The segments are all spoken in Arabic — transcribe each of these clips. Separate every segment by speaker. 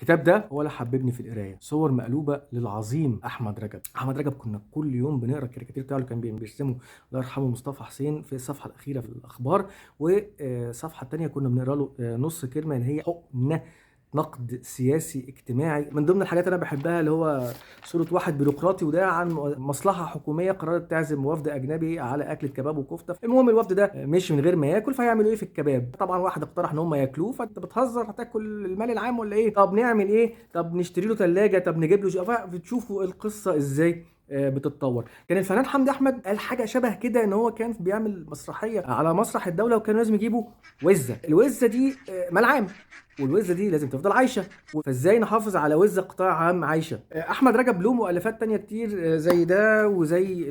Speaker 1: الكتاب ده هو اللي حببني في القرايه، صور مقلوبه للعظيم احمد رجب. احمد رجب كنا كل يوم بنقرا الكاريكاتير بتاعه اللي كان بيرسمه الله يرحمه مصطفى حسين في الصفحه الاخيره في الاخبار، والصفحه الثانيه كنا بنقرا له نص كلمه اللي هي حقن نقد سياسي اجتماعي. من ضمن الحاجات اللي انا بحبها اللي هو صورة واحد بيروقراطي وده عن مصلحة حكومية قررت تعزم وفد أجنبي على أكلة كباب وكفتة. المهم الوفد ده مشي من غير ما ياكل، فهيعملوا إيه في الكباب؟ طبعا واحد اقترح إن هم ياكلوه، فأنت بتهزر هتاكل المال العام ولا إيه؟ طب نعمل إيه؟ طب نشتري له ثلاجة، طب نجيب له بتشوفوا القصة إزاي بتتطور. كان الفنان حمدي احمد قال حاجه شبه كده، ان هو كان بيعمل مسرحيه على مسرح الدوله وكانوا لازم يجيبوا وزه. الوزه دي مال عام، والوزه دي لازم تفضل عايشه، فازاي نحافظ على وزه قطاع عام عايشه؟ احمد رجب له مؤلفات تانية كتير زي ده وزي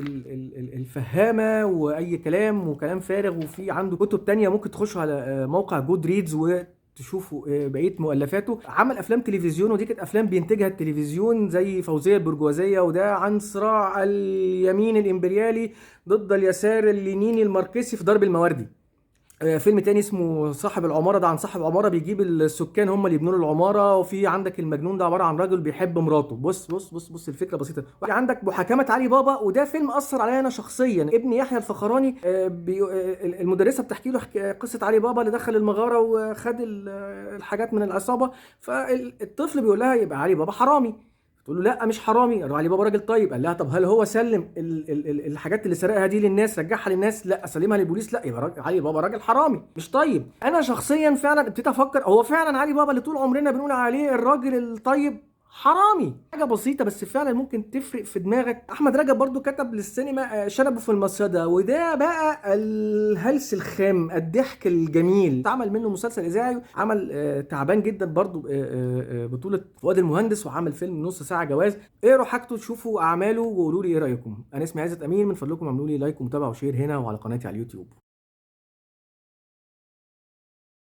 Speaker 1: الفهامه واي كلام وكلام فارغ، وفي عنده كتب تانية ممكن تخشوا على موقع جود ريدز تشوفوا بقيه مؤلفاته. عمل افلام تلفزيون ودي كانت افلام بينتجها التلفزيون زي فوزيه البرجوازيه، وده عن صراع اليمين الامبريالي ضد اليسار اللينيني الماركسي في ضرب المواردي. فيلم تاني اسمه صاحب العمارة، ده عن صاحب عمارة بيجيب السكان هم اللي يبنوا له العمارة. وفي عندك المجنون ده عبارة عن راجل بيحب مراته. بص بص بص بص الفكرة بسيطة. وفي عندك محاكمة علي بابا، وده فيلم أثر عليا أنا شخصيا. ابن يحيى الفخراني المدرسة بتحكي له قصة علي بابا اللي دخل المغارة وخد الحاجات من العصابة، فالطفل بيقول لها يبقى علي بابا حرامي. تقول له لا مش حرامي، علي بابا راجل طيب. قال لها طب هل هو سلم الحاجات اللي سرقها دي للناس رجعها للناس؟ لا. سلمها للبوليس؟ لا. يبقى علي بابا راجل حرامي مش طيب. انا شخصيا فعلا ابتديت افكر هو فعلا علي بابا اللي طول عمرنا بنقول عليه الراجل الطيب حرامي. حاجه بسيطه بس فعلا ممكن تفرق في دماغك. احمد رجب برضو كتب للسينما شنبه في المصيده، وده بقى الهلس الخام الضحك الجميل. اتعمل منه مسلسل اذاعي، عمل تعبان جدا برضو بطوله فؤاد المهندس، وعمل فيلم نص ساعه جواز. اقروا حاجته تشوفوا اعماله وقولوا لي ايه رايكم. انا اسمي عزت امين، من فضلكم اعملوا لي لايك ومتابعه وشير هنا وعلى قناتي على اليوتيوب.